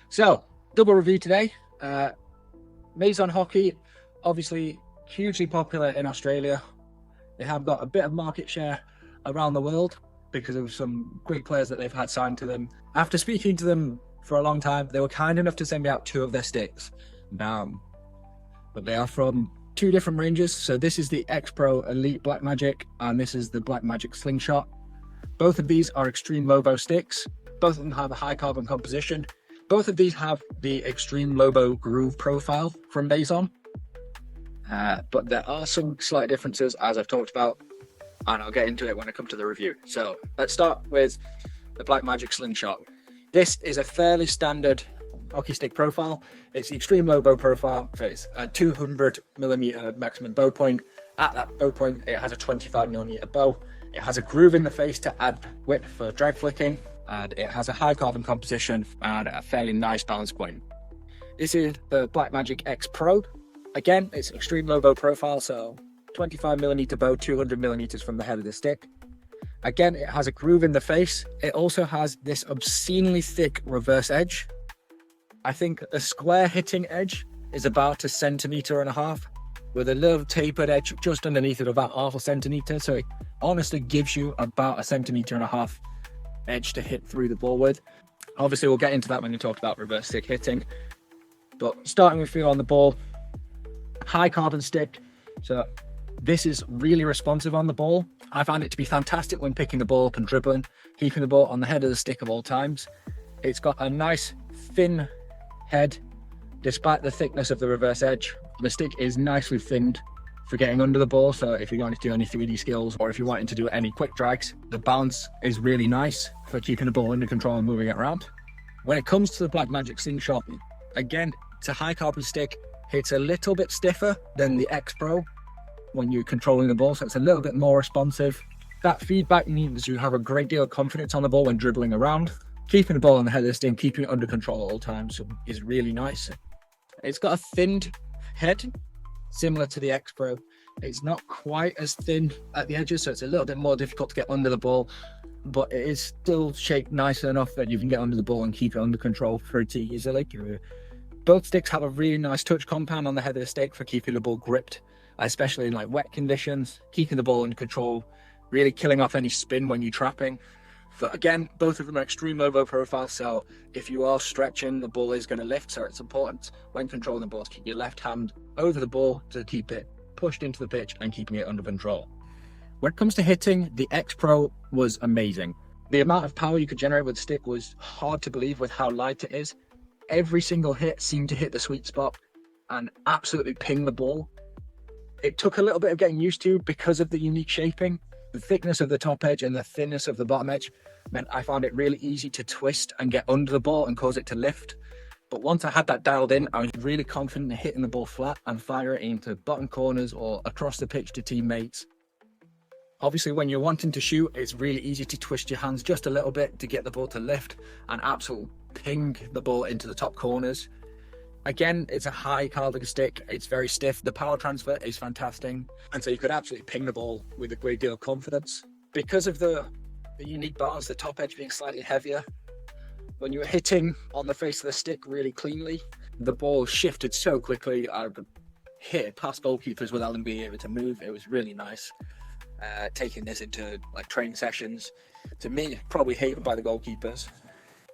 So, double review today. Mazon Hockey, obviously hugely popular in Australia. They have got a bit of market share around the world because of some great players that they've had signed to them. After speaking to them for a long time, they were kind enough to send me out 2 of their sticks. But they are from 2 different ranges. So this is the XPro Elite BlackMagic and this is the BlackMagic Slingshot. Both of these are extreme low-bow sticks. Both of them have a high carbon composition. Both of these have the extreme low-bow groove profile from Mazon. But there are some slight differences, as I've talked about, and I'll get into it when I come to the review. So let's start with the BlackMagic Slingshot. This is a fairly standard hockey stick profile. It's the extreme low-bow profile. It's a 200mm maximum bow point. At that bow point, it has a 25mm bow. It has a groove in the face to add width for drag flicking, and it has a high carbon composition and a fairly nice balance point. This is the BlackMagic XPro. Again, it's extreme low bow profile, so 25mm bow, 200mm from the head of the stick. Again, it has a groove in the face. It also has this obscenely thick reverse edge. I think the square hitting edge is about 1.5 centimeters, with a little tapered edge just underneath it, about 0.5 centimeter. So it honestly gives you about 1.5 centimeters edge to hit through the ball with. Obviously, we'll get into that when we talk about reverse stick hitting. But starting with feel on the ball, high carbon stick. So this is really responsive on the ball. I find it to be fantastic when picking the ball up and dribbling, keeping the ball on the head of the stick of all times. It's got a nice thin head, despite the thickness of the reverse edge. The stick is nicely thinned for getting under the ball, so if you're going to do any 3D skills or if you're wanting to do any quick drags, the bounce is really nice for keeping the ball under control and moving it around. When it comes to the BlackMagic Slingshot, again, it's a high carbon stick. It's a little bit stiffer than the XPro when you're controlling the ball, so it's a little bit more responsive. That feedback means you have a great deal of confidence on the ball when dribbling around. Keeping the ball on the head of the stick, keeping it under control at all times is really nice. It's got a thinned head, similar to the XPro. It's not quite as thin at the edges, so it's a little bit more difficult to get under the ball, but it is still shaped nice enough that you can get under the ball and keep it under control pretty easily. Both sticks have a really nice touch compound on the head of the stick for keeping the ball gripped, especially in like wet conditions, keeping the ball under control, really killing off any spin when you're trapping. But again, both of them are extreme low bow profile, so if you are stretching, the ball is going to lift, so it's important when controlling the ball to keep your left hand over the ball to keep it pushed into the pitch and keeping it under control. When it comes to hitting, the XPro was amazing. The amount of power you could generate with the stick was hard to believe with how light it is. Every single hit seemed to hit the sweet spot and absolutely ping the ball. It took a little bit of getting used to because of the unique shaping. The thickness of the top edge and the thinness of the bottom edge meant I found it really easy to twist and get under the ball and cause it to lift. But once I had that dialed in, I was really confident in hitting the ball flat and fire it into bottom corners or across the pitch to teammates. Obviously, when you're wanting to shoot, it's really easy to twist your hands just a little bit to get the ball to lift and absolutely ping the ball into the top corners. Again, it's a high carbon stick. It's very stiff. The power transfer is fantastic. And so you could absolutely ping the ball with a great deal of confidence. Because of the unique balance, the top edge being slightly heavier, when you were hitting on the face of the stick really cleanly, the ball shifted so quickly. I could hit past goalkeepers without them being able to move. It was really nice. Taking this into like training sessions, to me, probably hated by the goalkeepers.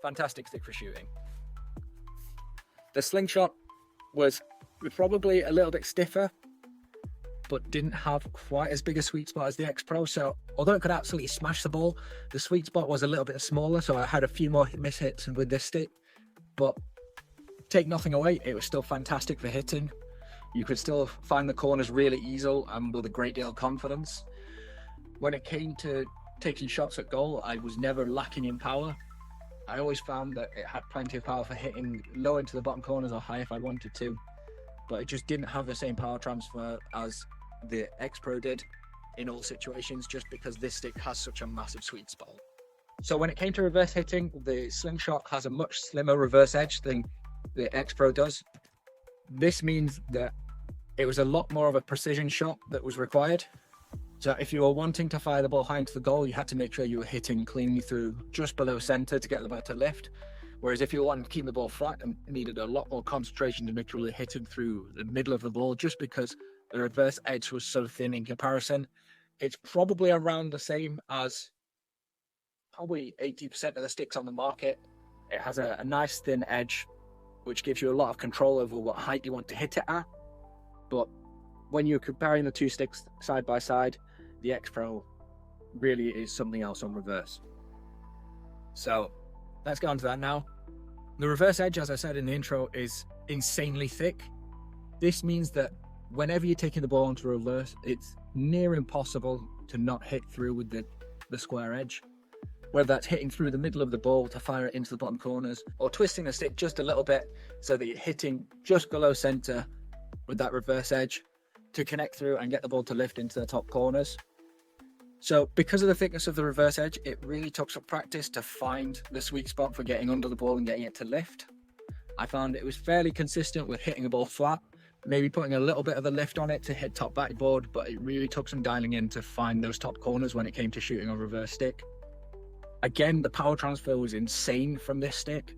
Fantastic stick for shooting. The Slingshot was probably a little bit stiffer, but didn't have quite as big a sweet spot as the XPro. So although it could absolutely smash the ball, the sweet spot was a little bit smaller. So I had a few more miss hits with this stick, but take nothing away, it was still fantastic for hitting. You could still find the corners really easy and with a great deal of confidence. When it came to taking shots at goal, I was never lacking in power. I always found that it had plenty of power for hitting low into the bottom corners or high if I wanted to, but it just didn't have the same power transfer as the XPro did in all situations, just because this stick has such a massive sweet spot. So when it came to reverse hitting, the Slingshot has a much slimmer reverse edge than the XPro does. This means that it was a lot more of a precision shot that was required. So if you were wanting to fire the ball high into the goal, you had to make sure you were hitting cleanly through just below center to get the ball to lift. Whereas if you want to keep the ball flat, and needed a lot more concentration to literally hitting through the middle of the ball, just because the reverse edge was so thin in comparison. It's probably around the same as probably 80% of the sticks on the market. It has a nice thin edge, which gives you a lot of control over what height you want to hit it at. But when you're comparing the two sticks side by side, the XPro really is something else on reverse. So let's get on to that now. The reverse edge, as I said in the intro, is insanely thick. This means that whenever you're taking the ball onto reverse, it's near impossible to not hit through with the square edge. Whether that's hitting through the middle of the ball to fire it into the bottom corners, or twisting the stick just a little bit so that you're hitting just below center with that reverse edge to connect through and get the ball to lift into the top corners. So because of the thickness of the reverse edge, it really took some practice to find the sweet spot for getting under the ball and getting it to lift. I found it was fairly consistent with hitting the ball flat, maybe putting a little bit of a lift on it to hit top backboard, but it really took some dialing in to find those top corners when it came to shooting a reverse stick. Again, the power transfer was insane from this stick.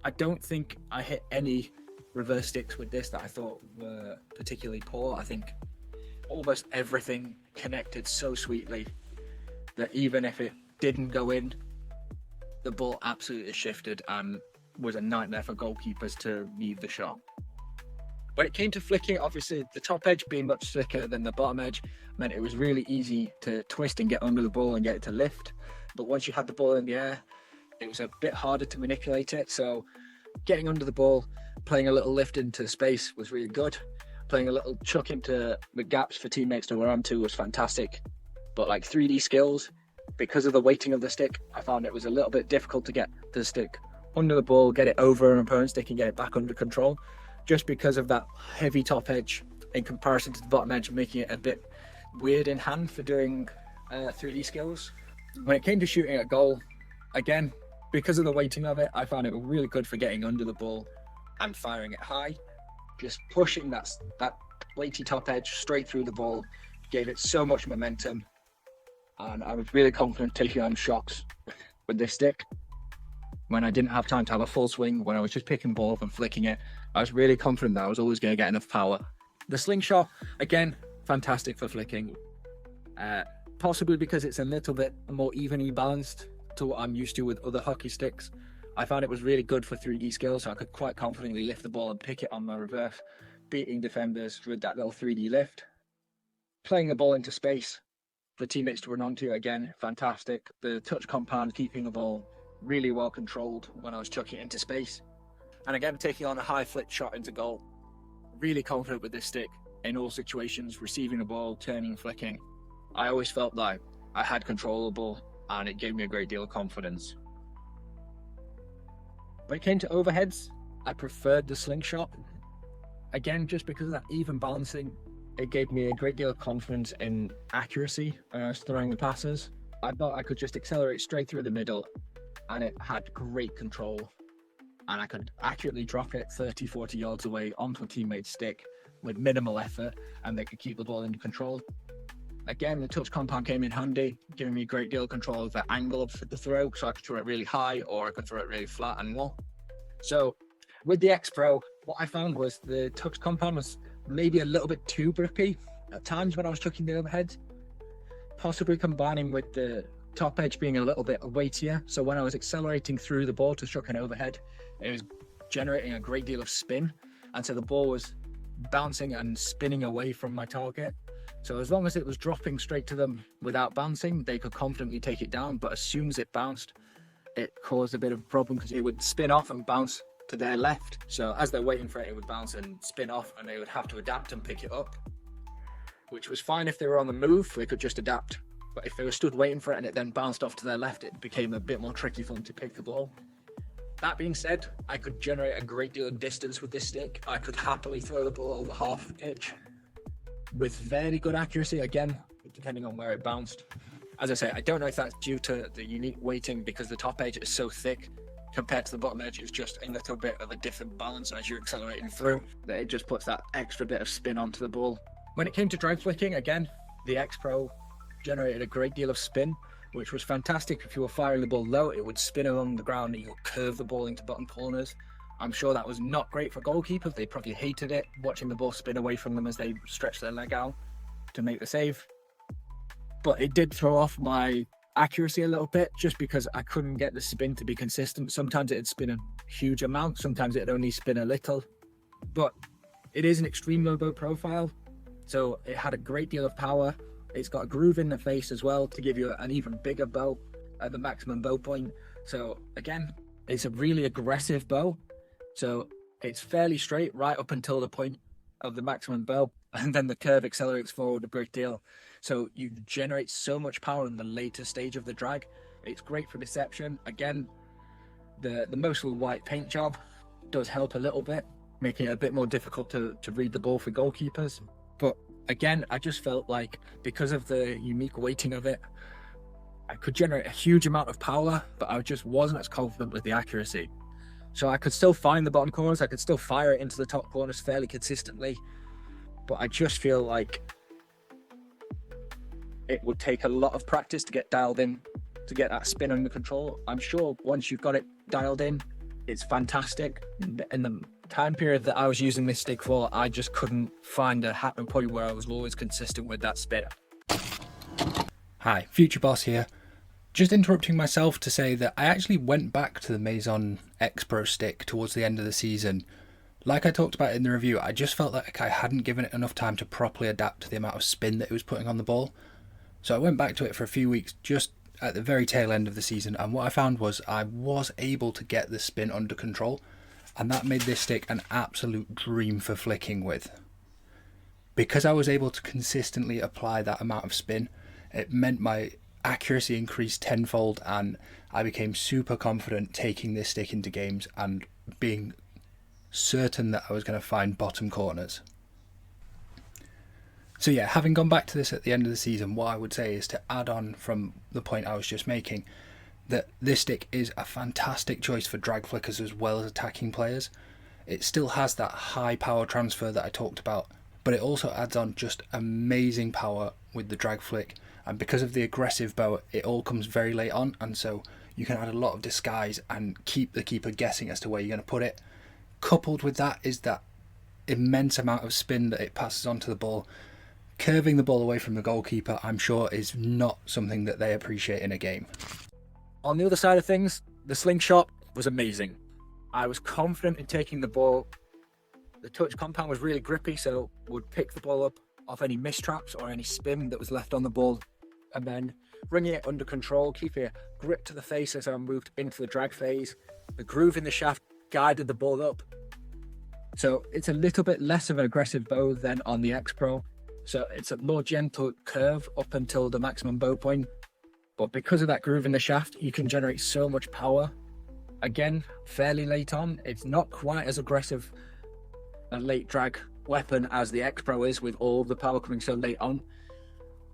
I don't think I hit any reverse sticks with this that I thought were particularly poor. I think almost everything connected so sweetly that even if it didn't go in, the ball absolutely shifted and was a nightmare for goalkeepers to leave the shot. When it came to flicking, obviously the top edge being much thicker than the bottom edge meant it was really easy to twist and get under the ball and get it to lift. But once you had the ball in the air, it was a bit harder to manipulate it. So getting under the ball, playing a little lift into space was really good. Playing a little chuck into the gaps for teammates to run onto was fantastic. But like 3D skills, because of the weighting of the stick, I found it was a little bit difficult to get the stick under the ball, get it over an opponent's stick and get it back under control, just because of that heavy top edge in comparison to the bottom edge, making it a bit weird in hand for doing 3D skills. When it came to shooting at goal, again, because of the weighting of it, I found it really good for getting under the ball and firing it high. Just pushing that weighty top edge straight through the ball gave it so much momentum, and I was really confident taking on shots with this stick. When I didn't have time to have a full swing, when I was just picking the ball up and flicking it, I was really confident that I was always going to get enough power. The slingshot, again, fantastic for flicking. Possibly because it's a little bit more evenly balanced to what I'm used to with other hockey sticks. I found it was really good for 3D skills, so I could quite confidently lift the ball and pick it on my reverse, beating defenders with that little 3D lift. Playing the ball into space for teammates to run onto, again, fantastic. The touch compound keeping the ball really well controlled when I was chucking it into space. And again, taking on a high flick shot into goal. Really confident with this stick in all situations, receiving the ball, turning, flicking. I always felt like I had control of the ball, and it gave me a great deal of confidence. When it came to overheads, I preferred the slingshot. Again, just because of that even balancing, it gave me a great deal of confidence in accuracy when I was throwing the passes. I thought I could just accelerate straight through the middle, and it had great control. And I could accurately drop it 30, 40 yards away onto a teammate's stick with minimal effort, and they could keep the ball in control. Again, the touch compound came in handy, giving me a great deal of control of the angle of the throw, so I could throw it really high or I could throw it really flat and low. So with the XPro, what I found was the touch compound was maybe a little bit too grippy at times when I was chucking the overhead, possibly combining with the top edge being a little bit weightier. So when I was accelerating through the ball to chuck an overhead, it was generating a great deal of spin, and so the ball was bouncing and spinning away from my target. So as long as it was dropping straight to them without bouncing, they could confidently take it down. But as soon as it bounced, it caused a bit of a problem because it would spin off and bounce to their left. So as they're waiting for it, it would bounce and spin off, and they would have to adapt and pick it up, which was fine if they were on the move. They could just adapt. But if they were stood waiting for it and it then bounced off to their left, it became a bit more tricky for them to pick the ball. That being said, I could generate a great deal of distance with this stick. I could happily throw the ball over half a pitch with very good accuracy, again, depending on where it bounced. As I say, I don't know if that's due to the unique weighting because the top edge is so thick compared to the bottom edge. It's just a little bit of a different balance as you're accelerating through, that it just puts that extra bit of spin onto the ball. When it came to drag flicking, again, the XPro generated a great deal of spin, which was fantastic. If you were firing the ball low, it would spin along the ground and you'll curve the ball into bottom corners. I'm sure that was not great for goalkeepers. They probably hated it, watching the ball spin away from them as they stretched their leg out to make the save. But it did throw off my accuracy a little bit, just because I couldn't get the spin to be consistent. Sometimes it'd spin a huge amount, sometimes it'd only spin a little. But it is an extreme low boat profile, so it had a great deal of power. It's got a groove in the face as well to give you an even bigger bow at the maximum bow point. So again, it's a really aggressive bow. So it's fairly straight right up until the point of the maximum bow, and then the curve accelerates forward a great deal. So you generate so much power in the later stage of the drag. It's great for deception. Again, the mostly white paint job does help a little bit, making it a bit more difficult to read the ball for goalkeepers. But again, I just felt like because of the unique weighting of it, I could generate a huge amount of power, but I just wasn't as confident with the accuracy. So I could still find the bottom corners, I could still fire it into the top corners fairly consistently, but I just feel like it would take a lot of practice to get dialed in, to get that spin under control. I'm sure once you've got it dialed in, it's fantastic. In the time period that I was using this stick for, I just couldn't find a happen point where I was always consistent with that spin. Hi, Future Boss here. Just interrupting myself to say that I actually went back to the Mazon XPro stick towards the end of the season. Like I talked about in the review, I just felt like I hadn't given it enough time to properly adapt to the amount of spin that it was putting on the ball. So I went back to it for a few weeks just at the very tail end of the season, and what I found was I was able to get the spin under control, and that made this stick an absolute dream for flicking with. Because I was able to consistently apply that amount of spin, it meant my accuracy increased tenfold, and I became super confident taking this stick into games and being certain that I was going to find bottom corners. So yeah, having gone back to this at the end of the season, what I would say is to add on from the point I was just making, that this stick is a fantastic choice for drag flickers as well as attacking players. It still has that high power transfer that I talked about, but it also adds on just amazing power with the drag flick, and because of the aggressive bow, it all comes very late on, and so you can add a lot of disguise and keep the keeper guessing as to where you're going to put it. Coupled with that is that immense amount of spin that it passes onto the ball. Curving the ball away from the goalkeeper, I'm sure, is not something that they appreciate in a game. On the other side of things, the slingshot was amazing. I was confident in taking the ball. The touch compound was really grippy, so would pick the ball up off any mistraps or any spin that was left on the ball, and then bringing it under control, keeping a grip to the face as I moved into the drag phase. The groove in the shaft guided the ball up. So it's a little bit less of an aggressive bow than on the XPro. So it's a more gentle curve up until the maximum bow point. But because of that groove in the shaft, you can generate so much power. Again, fairly late on. It's not quite as aggressive a late drag weapon as the XPro is, with all the power coming so late on.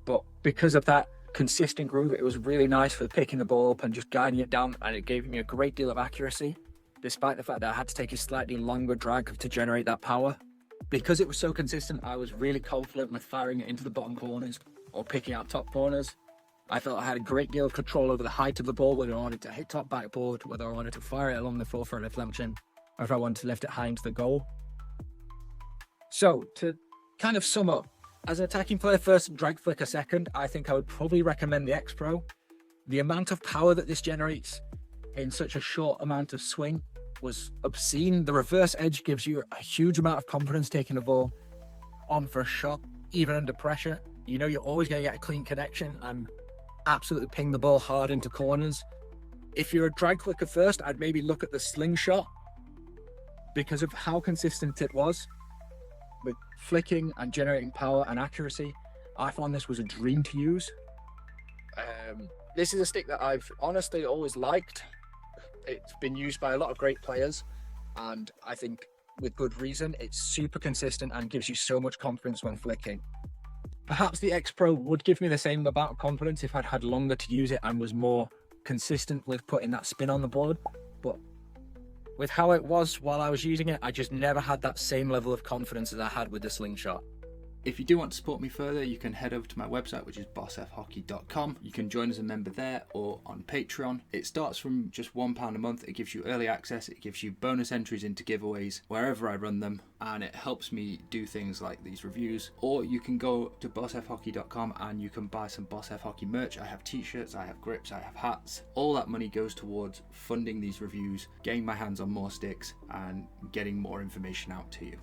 But because of that consistent groove, it was really nice for picking the ball up and just guiding it down, and it gave me a great deal of accuracy, despite the fact that I had to take a slightly longer drag to generate that power. Because it was so consistent, I was really confident with firing it into the bottom corners or picking out top corners. I felt I had a great deal of control over the height of the ball, whether I wanted to hit top backboard, whether I wanted to fire it along the forefront of flanking, or if I wanted to lift it high into the goal. So, to kind of sum up, as an attacking player first and drag flicker second, I think I would probably recommend the XPro. The amount of power that this generates in such a short amount of swing was obscene. The reverse edge gives you a huge amount of confidence taking the ball on for a shot, even under pressure. You know you're always going to get a clean connection and absolutely ping the ball hard into corners. If you're a drag flicker first, I'd maybe look at the slingshot because of how consistent it was with flicking and generating power and accuracy. I found this was a dream to use. This is a stick that I've honestly always liked. It's been used by a lot of great players, and I think with good reason. It's super consistent and gives you so much confidence when flicking. Perhaps the XPro would give me the same amount of confidence if I'd had longer to use it and was more consistent with putting that spin on the board, but with how it was while I was using it, I just never had that same level of confidence as I had with the slingshot. If you do want to support me further, you can head over to my website, which is bossfhockey.com. You can join as a member there or on Patreon. It starts from just £1 a month. It gives you early access. It gives you bonus entries into giveaways wherever I run them, and it helps me do things like these reviews. Or you can go to bossfhockey.com and you can buy some Boss F Hockey merch. I have t-shirts, I have grips, I have hats. All that money goes towards funding these reviews, getting my hands on more sticks, and getting more information out to you.